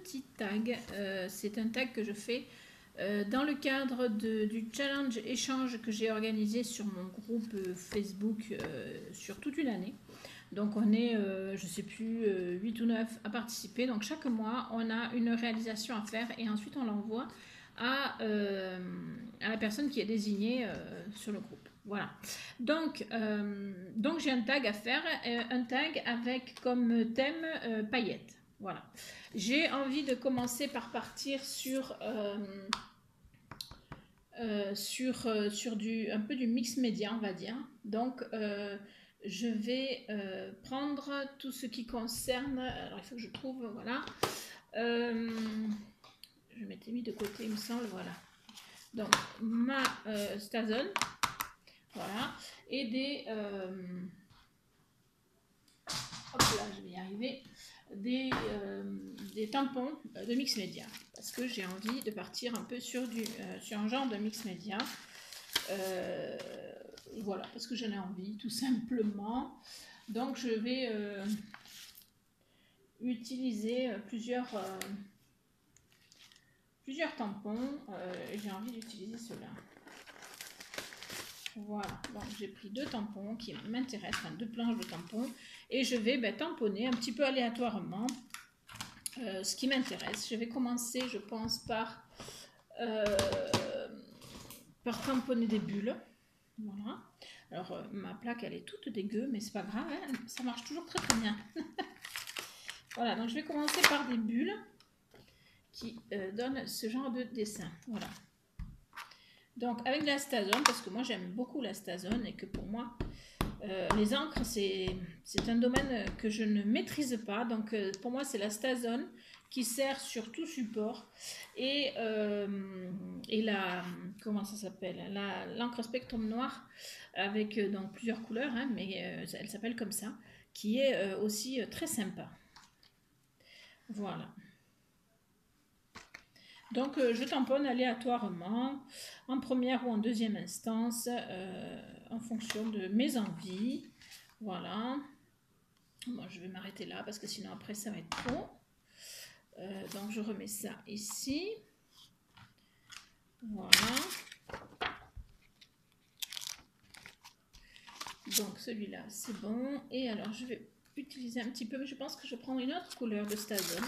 petit tag. C'est un tag que je fais dans le cadre du challenge échange que j'ai organisé sur mon groupe Facebook sur toute une année. Donc on est, je ne sais plus, 8 ou 9 à participer. Donc chaque mois, on a une réalisation à faire et ensuite on l'envoie à la personne qui est désignée sur le groupe. Voilà. Donc j'ai un tag à faire, un tag avec comme thème paillettes. Voilà. J'ai envie de commencer par partir sur un peu du mix média, on va dire. Donc je vais prendre tout ce qui concerne, alors il faut que je trouve, voilà, je m'étais mis de côté il me semble, voilà, donc ma Stazone, voilà, et des hop là je vais y arriver, des tampons de mix média, parce que j'ai envie de partir un peu sur un genre de mix média. Voilà, parce que j'en ai envie, tout simplement. Donc je vais utiliser plusieurs tampons. J'ai envie d'utiliser ceux-là. Voilà, donc j'ai pris 2 tampons qui m'intéressent, enfin 2 planches de tampons, et je vais tamponner un petit peu aléatoirement ce qui m'intéresse. Je vais commencer, je pense, par tamponner des bulles. Voilà. Alors ma plaque elle est toute dégueu, mais c'est pas grave, hein, ça marche toujours très très bien. Voilà, donc je vais commencer par des bulles qui donnent ce genre de dessin. Voilà. Donc avec de la Stazone, parce que moi j'aime beaucoup la Stazone et que pour moi les encres c'est un domaine que je ne maîtrise pas. Donc pour moi c'est la Stazone qui sert sur tout support et la, comment ça s'appelle, l'encre Spectrum Noir avec donc plusieurs couleurs, hein, mais elle s'appelle comme ça, qui est aussi très sympa. Voilà. Donc je tamponne aléatoirement en première ou en deuxième instance en fonction de mes envies. Voilà. Moi je vais m'arrêter là parce que sinon après ça va être trop. Donc je remets ça ici. Voilà. Donc celui-là c'est bon. Et alors je vais utiliser un petit peu, mais je pense que je prends une autre couleur de Stazone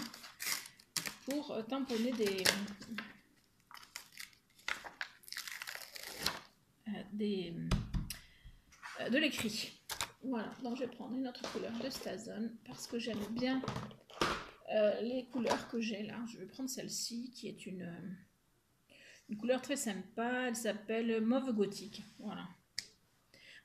pour tamponner de l'écrit. Voilà, donc je vais prendre une autre couleur de Stazone parce que j'aime bien les couleurs que j'ai là. Je vais prendre celle-ci qui est une couleur très sympa. Elle s'appelle Mauve Gothique. Voilà.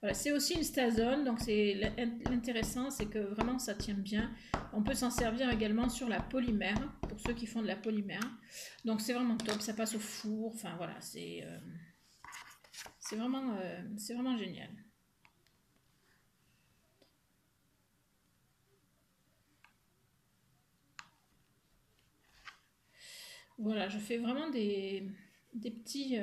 Voilà, c'est aussi une Stazone, donc l'intéressant c'est que vraiment ça tient bien. On peut s'en servir également sur la polymère, pour ceux qui font de la polymère. Donc c'est vraiment top, ça passe au four, enfin voilà, c'est vraiment génial. Voilà, je fais vraiment des petits...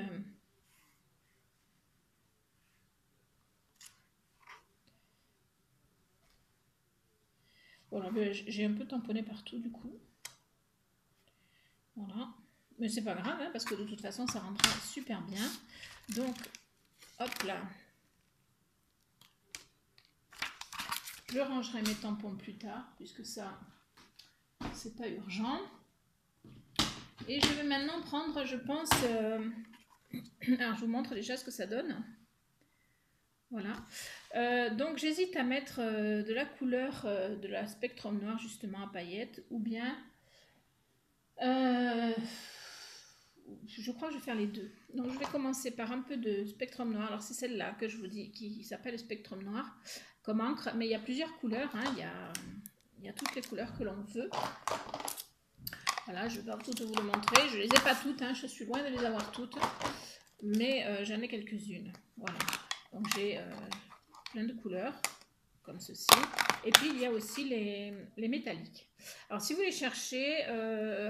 Voilà, j'ai un peu tamponné partout du coup. Voilà. Mais c'est pas grave, hein, parce que de toute façon, ça rendra super bien. Donc, hop là. Je rangerai mes tampons plus tard, puisque ça, c'est pas urgent. Et je vais maintenant prendre, je pense... alors, je vous montre déjà ce que ça donne. Voilà. Donc, j'hésite à mettre de la couleur de la Spectrum Noir, justement, à paillettes, ou bien... je crois que je vais faire les deux. Donc je vais commencer par un peu de Spectrum Noir. Alors c'est celle-là que je vous dis qui s'appelle Spectrum Noir comme encre. Mais il y a plusieurs couleurs. Hein. Il y a toutes les couleurs que l'on veut. Voilà, je vais pas toutes vous le montrer. Je les ai pas toutes. Hein. Je suis loin de les avoir toutes. Mais j'en ai quelques-unes. Voilà. Donc j'ai plein de couleurs comme ceci. Et puis il y a aussi les métalliques. Alors si vous les cherchez,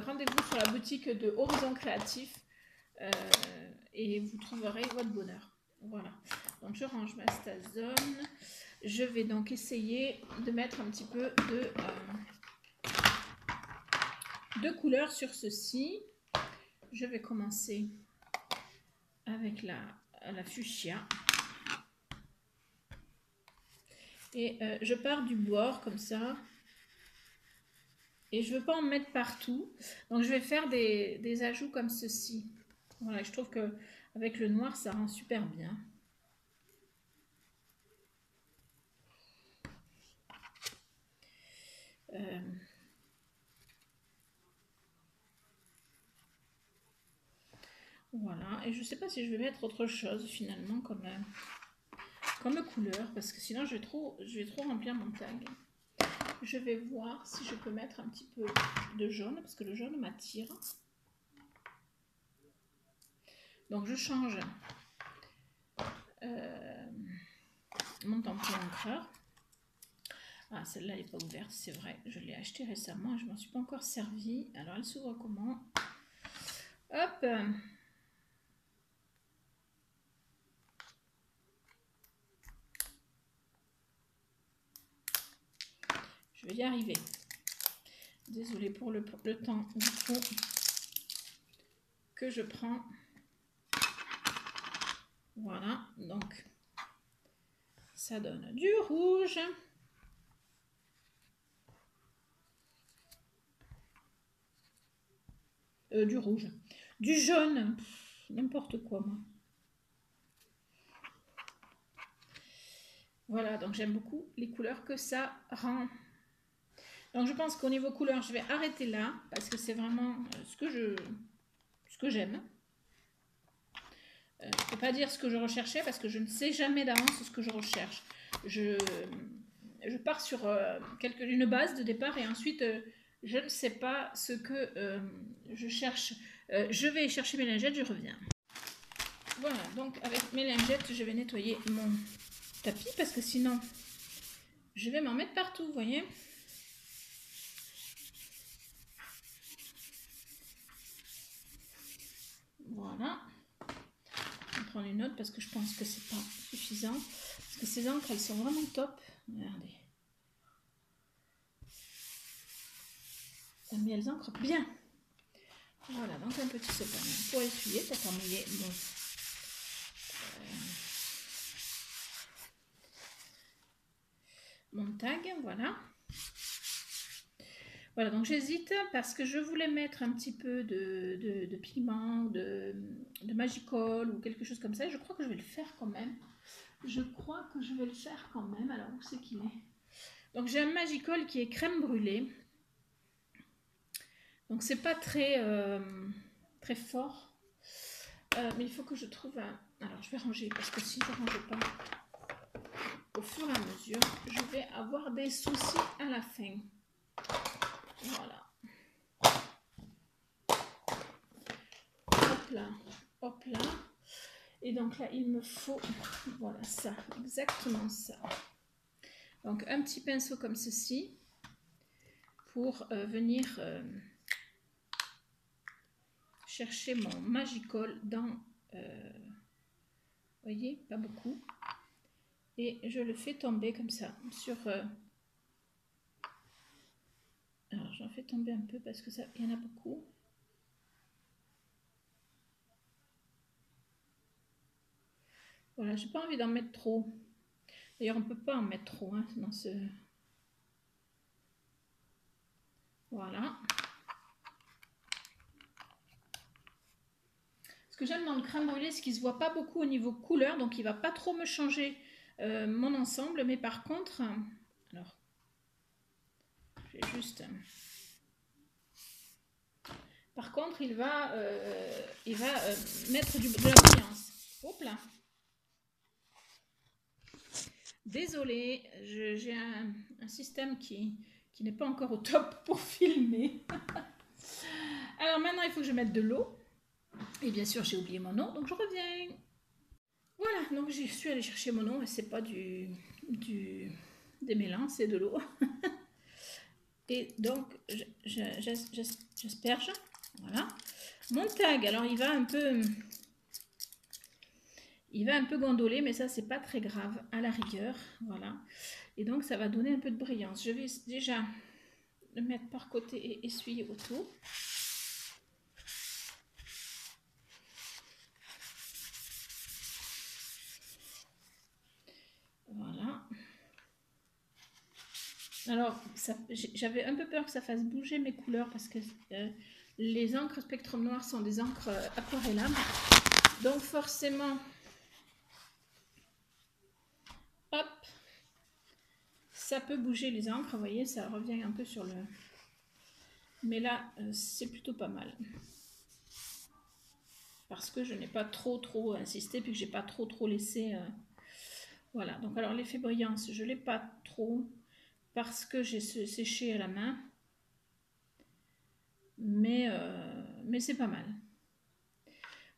rendez-vous sur la boutique de Horizon Créatif et vous trouverez votre bonheur. Voilà, donc je range ma Stazone. Je vais donc essayer de mettre un petit peu 2 couleurs sur ceci. Je vais commencer avec la fuchsia. Et je pars du bord comme ça. Et je ne veux pas en mettre partout. Donc je vais faire des ajouts comme ceci. Voilà, je trouve qu'avec le noir, ça rend super bien. Voilà, et je ne sais pas si je vais mettre autre chose finalement comme couleur, parce que sinon je vais trop remplir mon tag. Je vais voir si je peux mettre un petit peu de jaune, parce que le jaune m'attire. Donc je change mon tampon encreur. Ah, celle-là n'est pas ouverte, c'est vrai, je l'ai achetée récemment et je ne m'en suis pas encore servi. Alors elle s'ouvre comment? Hop! Je vais y arriver. Désolée pour le temps du coup que je prends. Voilà, donc ça donne du rouge. Du rouge. Du jaune. N'importe quoi, moi. Voilà, donc j'aime beaucoup les couleurs que ça rend. Donc je pense qu'au niveau couleur, je vais arrêter là, parce que c'est vraiment ce que j'aime. Je ne peux pas dire ce que je recherchais, parce que je ne sais jamais d'avance ce que je recherche. Je pars sur une base de départ, et ensuite, je ne sais pas ce que je cherche. Je vais chercher mes lingettes, je reviens. Voilà, donc avec mes lingettes, je vais nettoyer mon tapis, parce que sinon, je vais m'en mettre partout, vous voyez. Voilà. Je vais prendre une autre parce que je pense que c'est pas suffisant. Parce que ces encres, elles sont vraiment top. Regardez. Mais elles encrent bien. Voilà, donc un petit sopalin pour essuyer, pour pas mouiller mon tag. Voilà. Voilà, donc j'hésite parce que je voulais mettre un petit peu de pigment, de Magicol ou quelque chose comme ça. Et je crois que je vais le faire quand même. Alors, où c'est qu'il est? Donc j'ai un Magicol qui est crème brûlée. Donc c'est pas très, très fort. Mais il faut que je trouve un... Alors je vais ranger, parce que si je ne range pas au fur et à mesure, je vais avoir des soucis à la fin. Voilà. Hop là, hop là. Et donc là, il me faut, voilà ça, exactement ça. Donc un petit pinceau comme ceci pour venir chercher mon Magicol dans, vous voyez, pas beaucoup. Et je le fais tomber comme ça sur... alors j'en fais tomber un peu parce que ça, il y en a beaucoup. Voilà, j'ai pas envie d'en mettre trop. D'ailleurs, on peut pas en mettre trop hein, dans ce... Voilà. Ce que j'aime dans le crème brûlée, c'est qu'il ne se voit pas beaucoup au niveau couleur, donc il ne va pas trop me changer mon ensemble. Mais par contre, alors, je vais juste... Par contre, il va mettre de la brillance. Hop là. Désolée, j'ai un système qui n'est pas encore au top pour filmer. Alors maintenant, il faut que je mette de l'eau. Et bien sûr, j'ai oublié mon eau, donc je reviens. Voilà, donc je suis allée chercher mon eau, et c'est pas des mélans, c'est de l'eau. Et donc, j'asperge. Voilà. Mon tag, alors il va un peu gondoler, mais ça, c'est pas très grave, à la rigueur. Voilà. Et donc, ça va donner un peu de brillance. Je vais déjà le mettre par côté et essuyer autour. Voilà. Alors, j'avais un peu peur que ça fasse bouger mes couleurs parce que les encres Spectrum Noir sont des encres aquarellables. Donc forcément, hop, ça peut bouger les encres. Vous voyez, ça revient un peu sur le... Mais là, c'est plutôt pas mal. Parce que je n'ai pas trop insisté, puis que j'ai pas trop laissé... Voilà, donc alors l'effet brillance, je ne l'ai pas trop parce que j'ai séché à la main. Mais c'est pas mal.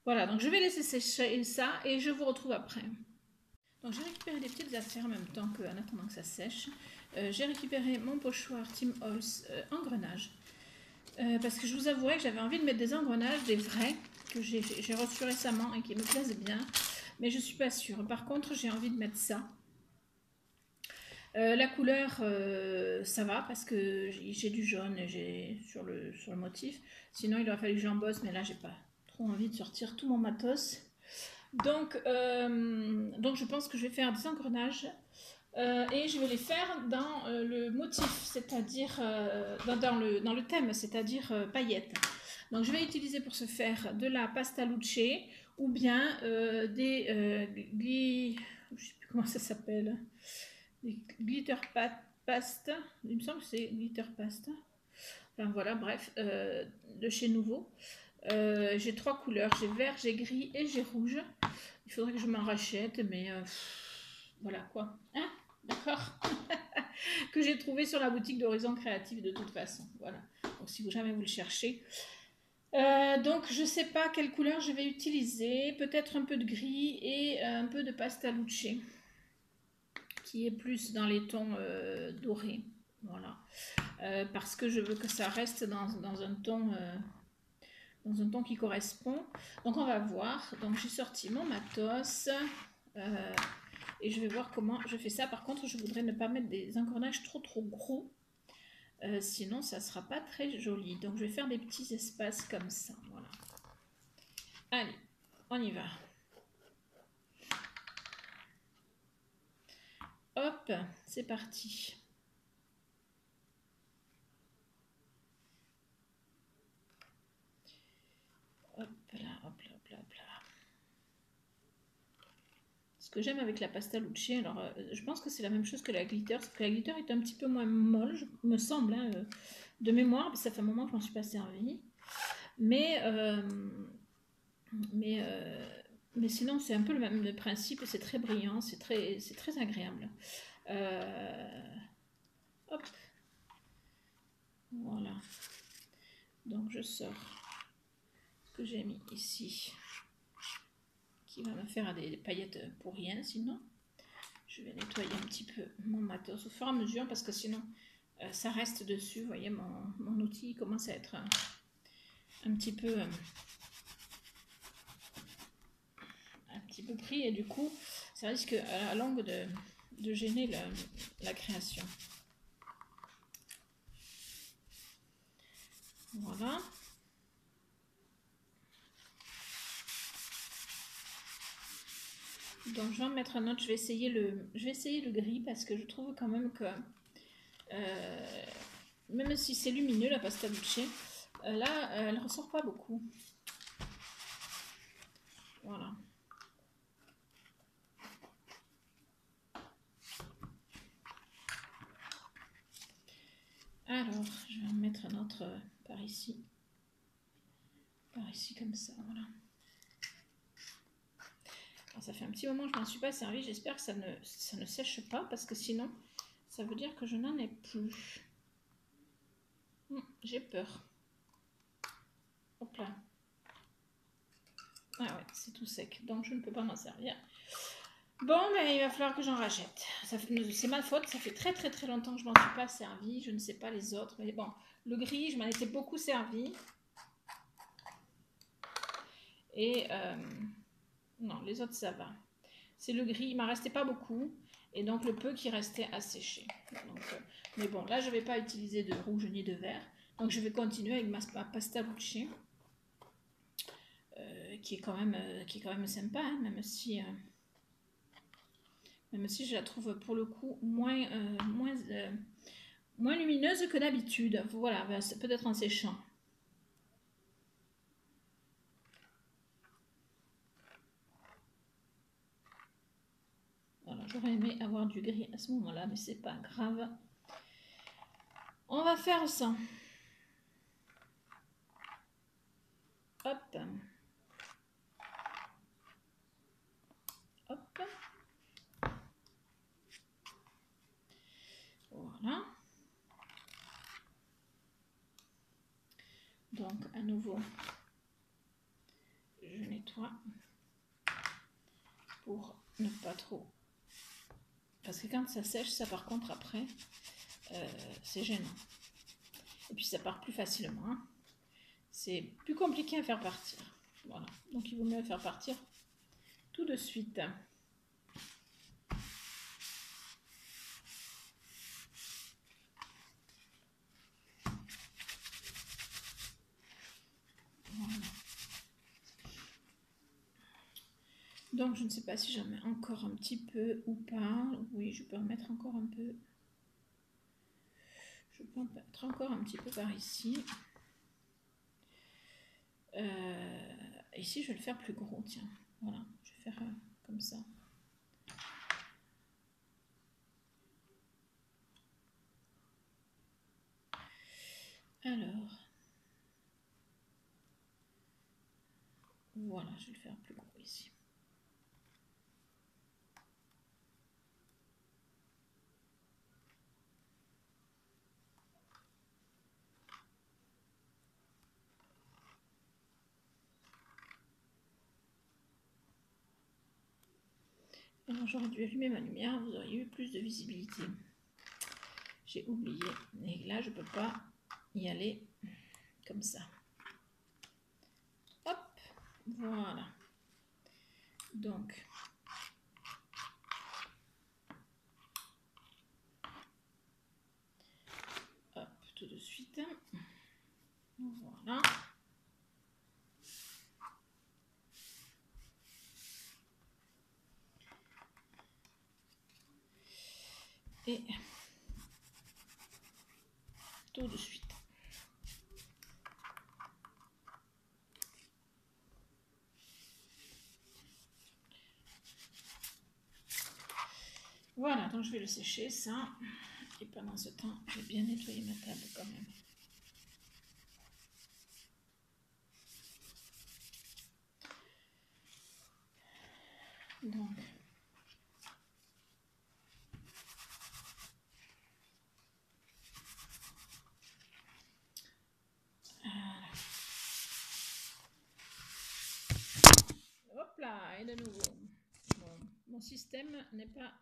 Voilà, donc je vais laisser sécher ça et je vous retrouve après. Donc j'ai récupéré des petites affaires en même temps en attendant que ça sèche. J'ai récupéré mon pochoir Tim Holtz engrenage. Parce que je vous avouais que j'avais envie de mettre des engrenages, des vrais, que j'ai reçus récemment et qui me plaisent bien. Mais je ne suis pas sûre. Par contre, j'ai envie de mettre ça. La couleur, ça va parce que j'ai du jaune sur le motif. Sinon, il aurait fallu que j'embosse, mais là, j'ai pas trop envie de sortir tout mon matos. Donc je pense que je vais faire des engrenages et je vais les faire dans le motif, c'est-à-dire dans le thème, c'est-à-dire paillettes. Donc, je vais utiliser pour ce faire de la pasta luce ou bien des je sais plus comment ça s'appelle. Des glitter paste, il me semble que c'est glitter paste. Enfin voilà, bref, de chez Nouveau. J'ai 3 couleurs, j'ai vert, j'ai gris et j'ai rouge. Il faudrait que je m'en rachète, mais voilà quoi. Hein, d'accord. Que j'ai trouvé sur la boutique d'Horizon Créatif de toute façon. Voilà. Donc si jamais vous le cherchez. Donc je sais pas quelle couleur je vais utiliser. Peut-être un peu de gris et un peu de pasta luce, qui est plus dans les tons dorés, voilà, parce que je veux que ça reste dans un ton qui correspond. Donc on va voir. Donc j'ai sorti mon matos et je vais voir comment je fais ça. Par contre, je voudrais ne pas mettre des engrenages trop gros, sinon ça sera pas très joli. Donc je vais faire des petits espaces comme ça, voilà. Allez, on y va. Hop, c'est parti. Hop là, hop là, hop là, hop là. Ce que j'aime avec la pasta luce, alors je pense que c'est la même chose que la glitter, parce que la glitter est un petit peu moins molle, me semble, hein, de mémoire, ça fait un moment que je m'en suis pas servi. Mais sinon, c'est un peu le même principe, c'est très brillant, c'est très agréable. Hop. Voilà. Donc je sors ce que j'ai mis ici, qui va me faire des paillettes pour rien sinon. Je vais nettoyer un petit peu mon matos au fur et à mesure parce que sinon ça reste dessus. Vous voyez, mon outil commence à être un petit peu pris et du coup ça risque à la longue de gêner la création. Voilà. Donc je vais en mettre un autre, je vais essayer le gris parce que je trouve quand même que même si c'est lumineux la pasta luce, là elle ressort pas beaucoup. Voilà. Alors je vais en mettre un autre par ici comme ça, voilà. Alors, ça fait un petit moment que je m'en suis pas servi, j'espère que ça ne sèche pas parce que sinon ça veut dire que je n'en ai plus. J'ai peur. Hop là. Ah ouais, c'est tout sec, donc je ne peux pas m'en servir. Bon, mais il va falloir que j'en rachète. C'est ma faute, ça fait très longtemps que je m'en suis pas servi. Je ne sais pas les autres, mais bon, le gris, je m'en étais beaucoup servi. Et non, les autres ça va. C'est le gris, il m'en restait pas beaucoup. et donc le peu qui restait à sécher. Donc, mais bon, là je ne vais pas utiliser de rouge ni de vert, donc je vais continuer avec ma pasta luce, qui est quand même sympa, hein, même si je la trouve pour le coup moins lumineuse que d'habitude. Voilà, c'est peut-être en séchant. Voilà, j'aurais aimé avoir du gris à ce moment-là, mais c'est pas grave. On va faire ça. Hop. Hop. Voilà. Donc, à nouveau, je nettoie pour ne pas trop. Parce que quand ça sèche, ça par contre, après, c'est gênant. Et puis, ça part plus facilement. Hein. C'est plus compliqué à faire partir. Voilà. Donc, il vaut mieux faire partir tout de suite. Voilà. Donc, je ne sais pas si j'en mets encore un petit peu ou pas. Oui, je peux en mettre encore un peu. Je peux en mettre encore un petit peu par ici. Ici, je vais le faire plus gros, tiens. Voilà, je vais faire comme ça. Alors, voilà, je vais le faire plus gros ici. Alors, j'aurais dû allumer ma lumière, vous auriez eu plus de visibilité. J'ai oublié, et là, je ne peux pas y aller comme ça. Hop, voilà. Donc, hop, tout de suite. Voilà. Et tout de suite. Voilà, donc je vais le sécher, ça. Et pendant ce temps, je vais bien nettoyer ma table quand même. Donc, hop là, et de nouveau. Bon, mon système n'est pas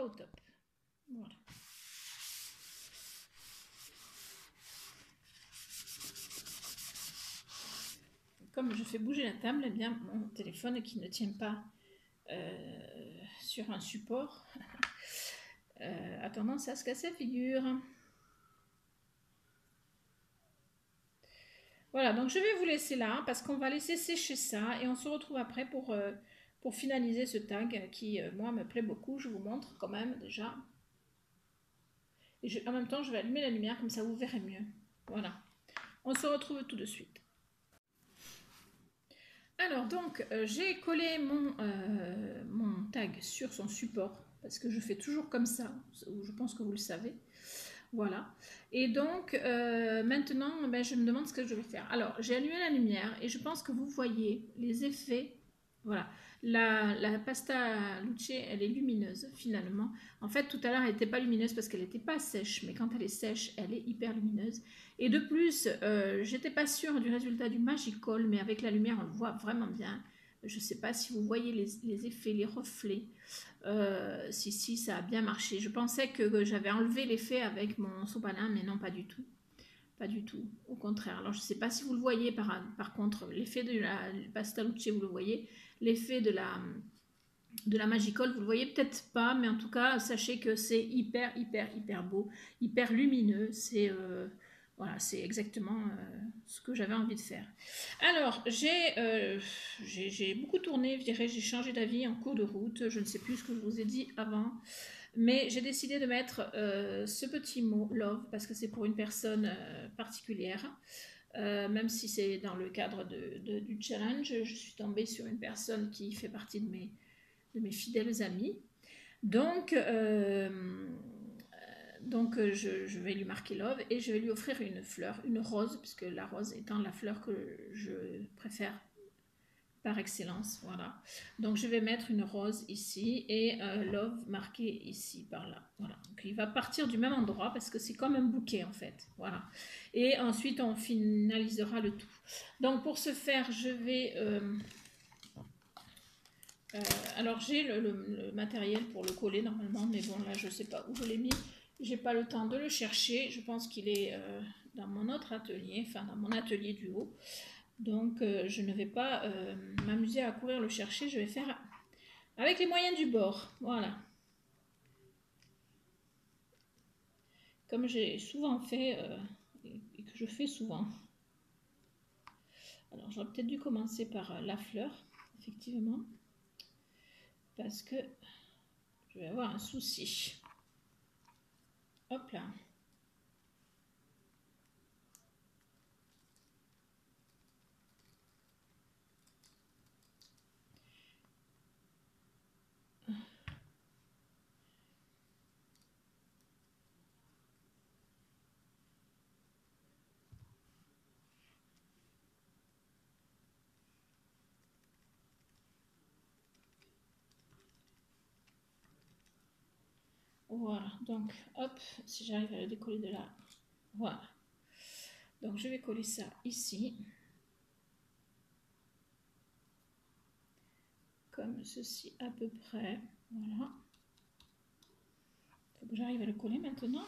au top. Voilà. Comme je fais bouger la table, eh bien mon téléphone qui ne tient pas sur un support a tendance à se casser la figure. Voilà, donc je vais vous laisser là parce qu'on va laisser sécher ça et on se retrouve après pour finaliser ce tag qui, moi, me plaît beaucoup. Je vous montre quand même déjà. Et en même temps, je vais allumer la lumière comme ça vous verrez mieux. Voilà, on se retrouve tout de suite. Alors donc, j'ai collé mon tag sur son support parce que je fais toujours comme ça, je pense que vous le savez. Voilà. Et donc, maintenant, ben, je me demande ce que je vais faire. Alors, j'ai allumé la lumière et je pense que vous voyez les effets. Voilà. La pasta luce, elle est lumineuse finalement. En fait, tout à l'heure, elle n'était pas lumineuse parce qu'elle n'était pas sèche. Mais quand elle est sèche, elle est hyper lumineuse. Et de plus, j'étais pas sûre du résultat du Magicol, mais avec la lumière, on le voit vraiment bien. Je ne sais pas si vous voyez les effets, les reflets. Si, ça a bien marché. Je pensais que j'avais enlevé l'effet avec mon sopalin, mais non, pas du tout. Pas du tout, au contraire. Alors, je ne sais pas si vous le voyez, par contre, l'effet de la pasta luce, vous le voyez. L'effet de de la Magicole. Vous le voyez peut-être pas, mais en tout cas, sachez que c'est hyper beau, hyper lumineux. C'est voilà, c'est exactement ce que j'avais envie de faire. Alors, j'ai beaucoup tourné, je dirais, j'ai changé d'avis en cours de route. Je ne sais plus ce que je vous ai dit avant. Mais j'ai décidé de mettre ce petit mot love parce que c'est pour une personne particulière. Même si c'est dans le cadre du challenge, je suis tombée sur une personne qui fait partie de mes fidèles amis. Donc, je vais lui marquer love et je vais lui offrir une fleur, une rose, puisque la rose étant la fleur que je préfère par excellence, voilà. Donc je vais mettre une rose ici et love marqué ici, par là, voilà. Donc il va partir du même endroit parce que c'est comme un bouquet en fait, voilà. Et ensuite on finalisera le tout. Donc pour ce faire, je vais... alors j'ai le matériel pour le coller normalement, mais bon là je sais pas où je l'ai mis. J'ai pas le temps de le chercher. Je pense qu'il est dans mon autre atelier, enfin dans mon atelier du haut. Donc je ne vais pas m'amuser à courir le chercher, je vais faire avec les moyens du bord, voilà. Comme j'ai souvent fait et que je fais souvent. Alors j'aurais peut-être dû commencer par la fleur, effectivement, parce que je vais avoir un souci. Hop là. Voilà, donc hop, si j'arrive à le décoller de là, voilà. Donc je vais coller ça ici, comme ceci à peu près, voilà. Il faut que j'arrive à le coller maintenant.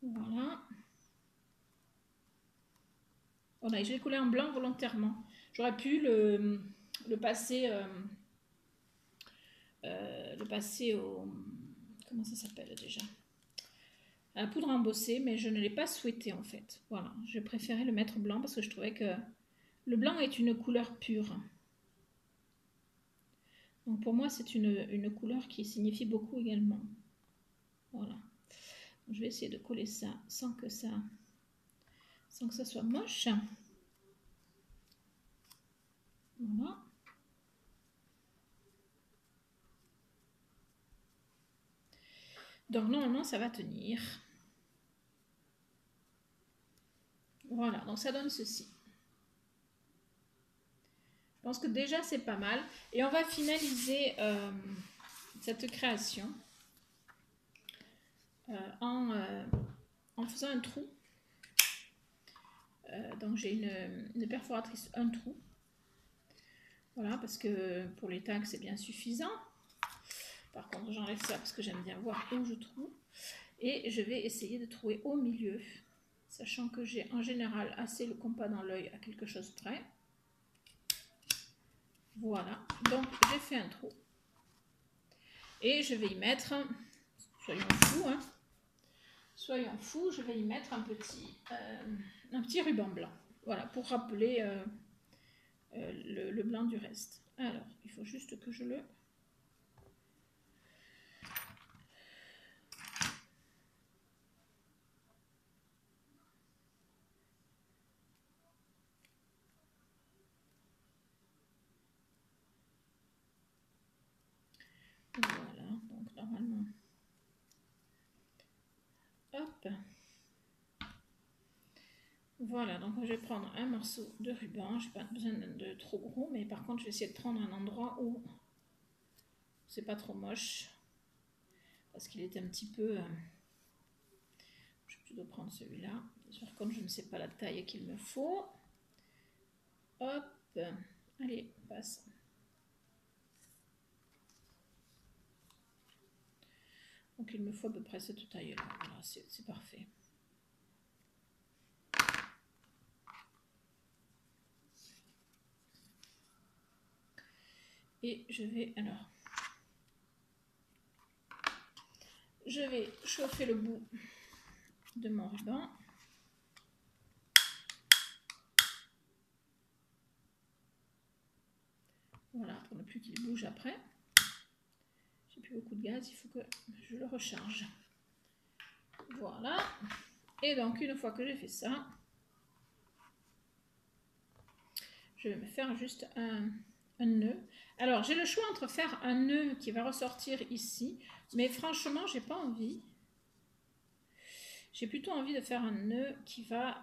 Voilà. Voilà, et je l'ai collé en blanc volontairement. J'aurais pu le passer, au... Comment ça s'appelle déjà? À la poudre embossée, mais je ne l'ai pas souhaité en fait. Voilà, j'ai préféré le mettre blanc parce que je trouvais que le blanc est une couleur pure. Donc pour moi, c'est une couleur qui signifie beaucoup également. Voilà. Je vais essayer de coller ça sans que ça soit moche. Voilà. Donc normalement, ça va tenir. Voilà, donc ça donne ceci. Je pense que déjà, c'est pas mal. Et on va finaliser cette création en faisant un trou. Donc j'ai une perforatrice, un trou. Voilà, parce que pour les tags, c'est bien suffisant. Par contre, j'enlève ça parce que j'aime bien voir où je trouve. Et je vais essayer de trouver au milieu, sachant que j'ai en général assez le compas dans l'œil à quelque chose près. Voilà, donc j'ai fait un trou. Et je vais y mettre, soyons fous, hein, soyons fous, je vais y mettre un petit ruban blanc. Voilà, pour rappeler le blanc du reste. Alors, il faut juste que je le... Voilà, donc normalement... Hop. Voilà, donc je vais prendre un morceau de ruban. Je n'ai pas besoin de trop gros, mais par contre, je vais essayer de prendre un endroit où c'est pas trop moche. Parce qu'il est un petit peu... je vais plutôt prendre celui-là. Par contre, je ne sais pas la taille qu'il me faut. Hop. Allez, passe. Donc il me faut à peu près cette taille-là. Voilà, c'est parfait. Et je vais alors... Je vais chauffer le bout de mon ruban. Voilà, pour ne plus qu'il bouge après. J'ai plus beaucoup de gaz, il faut que je le recharge. Voilà. Et donc, une fois que j'ai fait ça, je vais me faire juste un nœud. Alors, j'ai le choix entre faire un nœud qui va ressortir ici, mais franchement, j'ai pas envie. J'ai plutôt envie de faire un nœud qui va...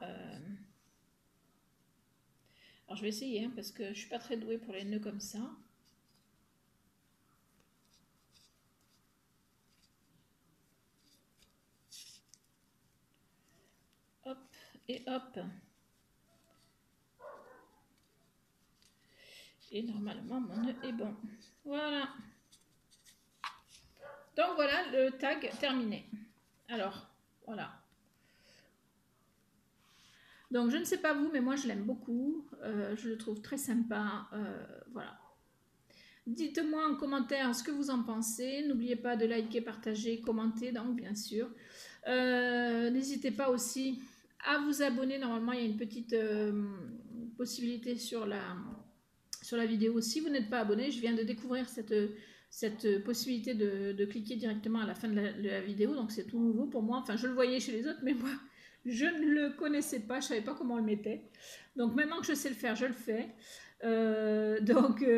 Alors, je vais essayer, hein, parce que je suis pas très douée pour les nœuds comme ça. Hop, et hop. Et normalement, mon nœud est bon. Voilà. Donc, voilà le tag terminé. Alors, voilà. Donc, je ne sais pas vous, mais moi, je l'aime beaucoup. Je le trouve très sympa. Voilà. Dites-moi en commentaire ce que vous en pensez. N'oubliez pas de liker, partager, commenter, donc, bien sûr. N'hésitez pas aussi à vous abonner. Normalement, il y a une petite possibilité sur la vidéo. Si vous n'êtes pas abonné, je viens de découvrir cette possibilité de cliquer directement à la fin de la vidéo. Donc, c'est tout nouveau pour moi. Enfin, je le voyais chez les autres, mais moi... Je ne le connaissais pas, je ne savais pas comment on le mettait. Donc maintenant que je sais le faire, je le fais.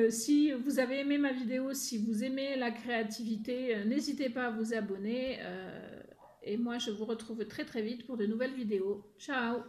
Si vous avez aimé ma vidéo, si vous aimez la créativité, n'hésitez pas à vous abonner. Et moi, je vous retrouve très très vite pour de nouvelles vidéos. Ciao!